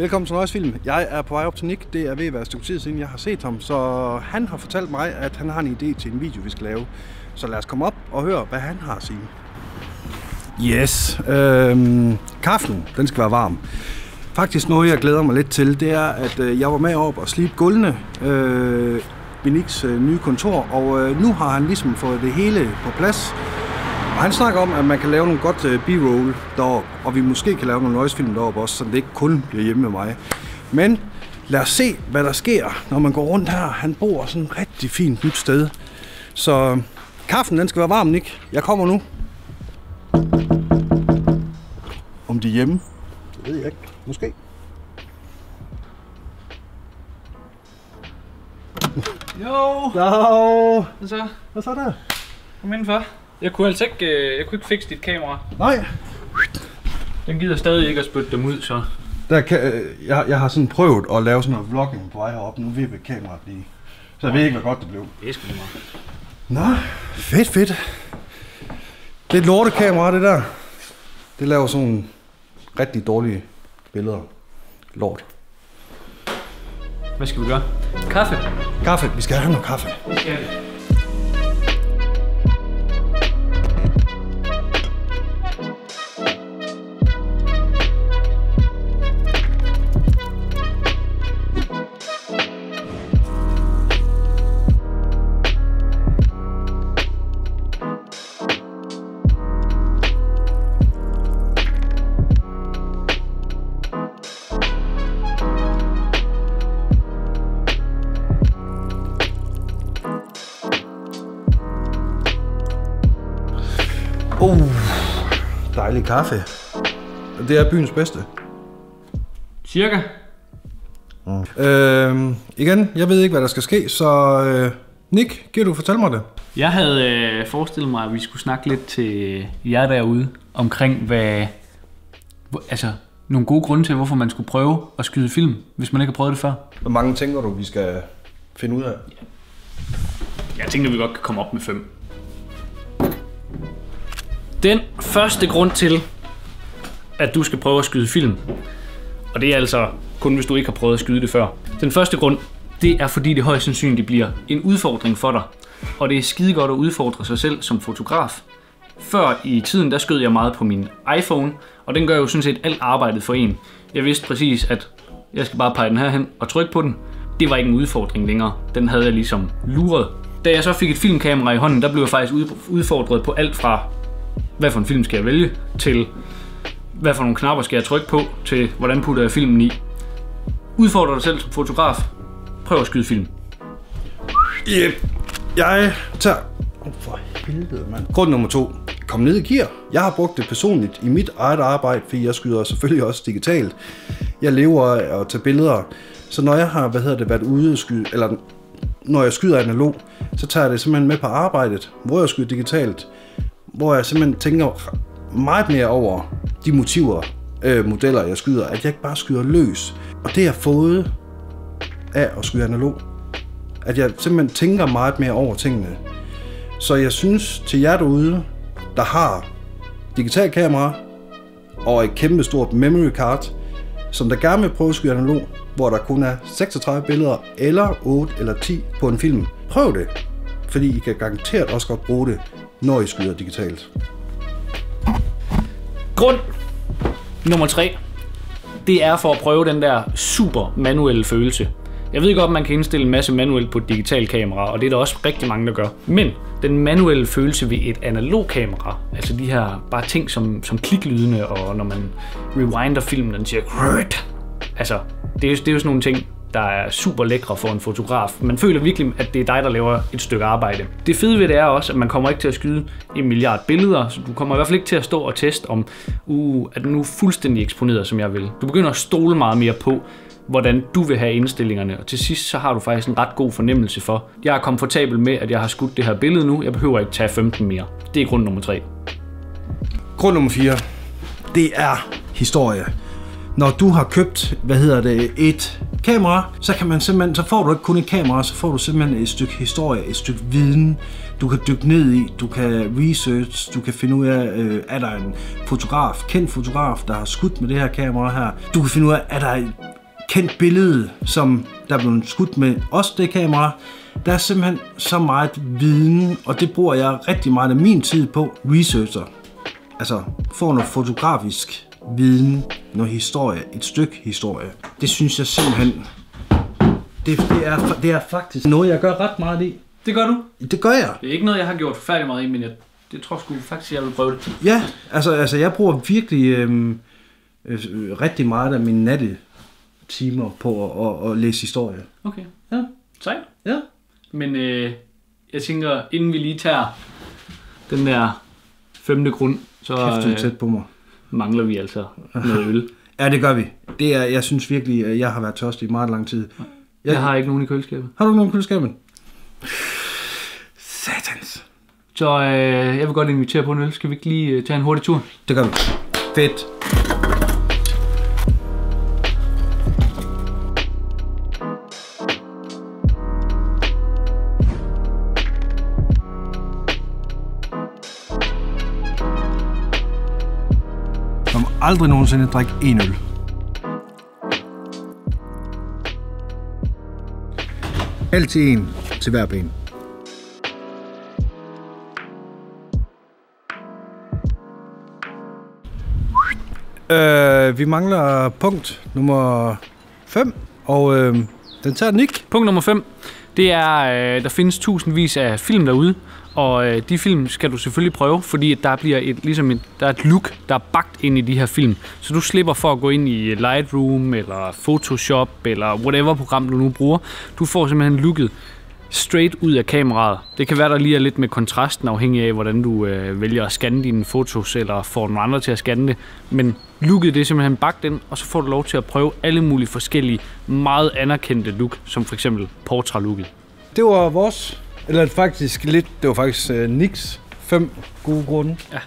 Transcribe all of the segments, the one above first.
Velkommen til Nøjes Film. Jeg er på vej op til Nick. Det er ved at være et stykke tid siden, jeg har set ham. Så han har fortalt mig, at han har en idé til en video, vi skal lave. Så lad os komme op og høre, hvad han har at sige. Yes. Kaffen, den skal være varm. Faktisk noget, jeg glæder mig lidt til, det er, at jeg var med op og slibe gulvene ved Nicks nye kontor. Og nu har han ligesom fået det hele på plads. Og han snakker om, at man kan lave nogle godt b-roll deroppe, og vi måske kan lave nogle nøjesfilm deroppe også, så det ikke kun bliver hjemme med mig. Men lad os se, hvad der sker, når man går rundt her. Han bor sådan et rigtig fint nyt sted. Så kaffen, den skal være varm, Nick. Jeg kommer nu. Om de er hjemme? Det ved jeg ikke. Måske. Jo! Nå! Hvad så? der? Kom indenfor. Jeg kunne altså ikke fikse dit kamera. Nej. Den gider stadig ikke at spytte dem ud, så. Jeg har sådan prøvet at lave sådan noget vlogging på vej heroppe. Nu ved vi kameraet blive. Så jeg ved ikke, hvor godt det blev. Det er sgu meget. Nå, fedt. Det er et lortekamera, det der. Det laver sådan rigtig dårlige billeder. Lort. Hvad skal vi gøre? Kaffe? Kaffe. Vi skal have noget kaffe. Ja. Dejlig kaffe. Det er byens bedste. Cirka. Igen, jeg ved ikke, hvad der skal ske, så Nick, kan du fortælle mig det? Jeg havde forestillet mig, at vi skulle snakke lidt til jer derude omkring, nogle gode grunde til, hvorfor man skulle prøve at skyde film, hvis man ikke har prøvet det før. Hvor mange tænker du, vi skal finde ud af? Jeg tænker, vi godt kan komme op med 5. Den første grund til, at du skal prøve at skyde film, og det er altså kun, hvis du ikke har prøvet at skyde det før. Den første grund, det er fordi det højst sandsynligt bliver en udfordring for dig. Og det er skide godt at udfordre sig selv som fotograf. Før i tiden, der skød jeg meget på min iPhone, og den gør jo sådan set alt arbejdet for en. Jeg vidste præcis, at jeg skal bare pege den her hen og trykke på den. Det var ikke en udfordring længere. Den havde jeg ligesom luret. Da jeg så fik et filmkamera i hånden, der blev jeg faktisk udfordret på alt fra hvad for en film skal jeg vælge, til hvad for nogle knapper skal jeg trykke på, til hvordan putter jeg filmen i. Udfordre dig selv som fotograf. Prøv at skyde film. Yep. Jeg tager... for helvede, mand. Grund nummer 2. Kom ned i gear. Jeg har brugt det personligt i mit eget arbejde, fordi jeg skyder selvfølgelig også digitalt. Jeg lever af at tage billeder. Så når jeg har, været ude at skyde, eller når jeg skyder analog, så tager jeg det simpelthen med på arbejdet, hvor jeg skyder digitalt. Hvor jeg simpelthen tænker meget mere over de modeller, jeg skyder, at jeg ikke bare skyder løs. Og det jeg har fået af at skyde analog, at jeg simpelthen tænker meget mere over tingene. Så jeg synes til jer derude, der har digital kamera og et kæmpe stort memory card, som der gerne vil prøve at skyde analog, hvor der kun er 36 billeder eller 8 eller 10 på en film. Prøv det, fordi I kan garanteret også godt bruge det, når I skyder digitalt. Grund nummer 3, det er for at prøve den der super manuelle følelse. Jeg ved godt, at man kan indstille en masse manuelt på et digitalt kamera, og det er der også rigtig mange, der gør. Men den manuelle følelse ved et analog kamera, altså de her bare ting som kliklydene, og når man rewinder filmen, den siger altså, det er jo sådan nogle ting, der er super lækre for en fotograf. Man føler virkelig, at det er dig, der laver et stykke arbejde. Det fede ved det er også, at man kommer ikke til at skyde 1 milliard billeder, så du kommer i hvert fald ikke til at stå og teste om, er den nu fuldstændig eksponeret, som jeg vil. Du begynder at stole meget mere på, hvordan du vil have indstillingerne, og til sidst så har du faktisk en ret god fornemmelse for, jeg er komfortabel med, at jeg har skudt det her billede nu, jeg behøver ikke tage 15 mere. Det er grund nummer 3. Grund nummer 4, det er historie. Når du har købt, et kamera, så kan man simpelthen, så får du ikke kun et kamera, så får du simpelthen et stykke historie, et stykke viden, du kan dykke ned i, du kan research, du kan finde ud af, er der en fotograf, kendt fotograf, der har skudt med det her kamera her. Du kan finde ud af, er der kendt billede, som der er blevet skudt med også det kamera. Der er simpelthen så meget viden, og det bruger jeg rigtig meget af min tid på. Researcher. Altså, få noget fotografisk viden, noget historie, et stykke historie. Det synes jeg simpelthen, det er faktisk noget, jeg gør ret meget i. Det gør du? Det gør jeg. Det er ikke noget, jeg har gjort færdig meget i, men jeg tror sgu faktisk, jeg vil prøve det. Ja, altså jeg bruger virkelig rigtig meget af mine nattetimer på at læse historie. Okay. Ja. Sejt. Ja. Men jeg tænker, inden vi lige tager den der 5. grund, så tæt på mig. Mangler vi altså noget øl. Ja, det gør vi. Jeg synes virkelig, at jeg har været tørstig i meget lang tid. Jeg har ikke nogen i køleskabet. Har du ikke nogen i køleskabet? Satans. Så jeg vil godt invitere på en øl. Skal vi ikke lige tage en hurtig tur? Det gør vi. Fedt. Man må aldrig nogensinde drikke en øl. Altid en til hver ben. Vi mangler punkt nummer 5, og den tager Nick. Punkt nummer 5, det er, der findes tusindvis af film derude, og de film skal du selvfølgelig prøve, fordi der bliver der er et look, der er bagt ind i de her film. Så du slipper for at gå ind i Lightroom, eller Photoshop, eller whatever program du nu bruger. Du får simpelthen looket straight ud af kameraet. Det kan være, der lige er lidt med kontrasten, afhængig af, hvordan du vælger at scanne dine fotos, eller får nogle andre til at scanne det. Men looket, det er simpelthen bagt ind, og så får du lov til at prøve alle mulige forskellige, meget anerkendte look, som for eksempel portrætlooket. Det var vores, eller faktisk lidt, det var faktisk Nicks 5 gode grunde. Ja,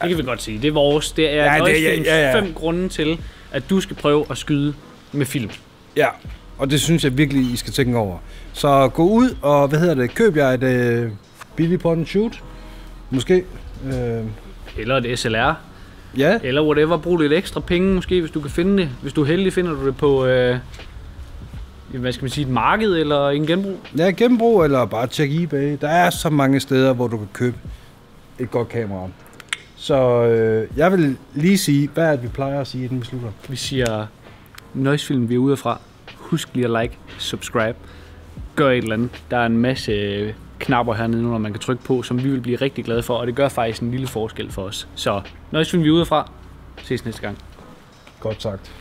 det kan vi godt sige. Det er vores. Det er Nøjesfilms 5 grunde til, at du skal prøve at skyde med film. Ja, og det synes jeg virkelig, I skal tænke over. Så gå ud og, køb jer et billigt point and shoot. Måske. Eller et SLR. Ja. Eller whatever. Brug lidt ekstra penge måske, hvis du kan finde det. Hvis du er heldig, finder du det på hvad skal man sige, et marked eller en genbrug. Ja, genbrug eller bare tjek eBay. Der er så mange steder, hvor du kan købe et godt kamera. Så jeg vil lige sige, hvad er det, vi plejer at sige, inden vi slutter? Vi siger, Nøjesfilm, vi er ude fra. Husk lige at like, subscribe, gør et eller andet. Der er en masse knapper hernede, når man kan trykke på, som vi vil blive rigtig glade for, og det gør faktisk en lille forskel for os. Så Nøjesfilm, vi er ude fra. Ses næste gang. Godt sagt.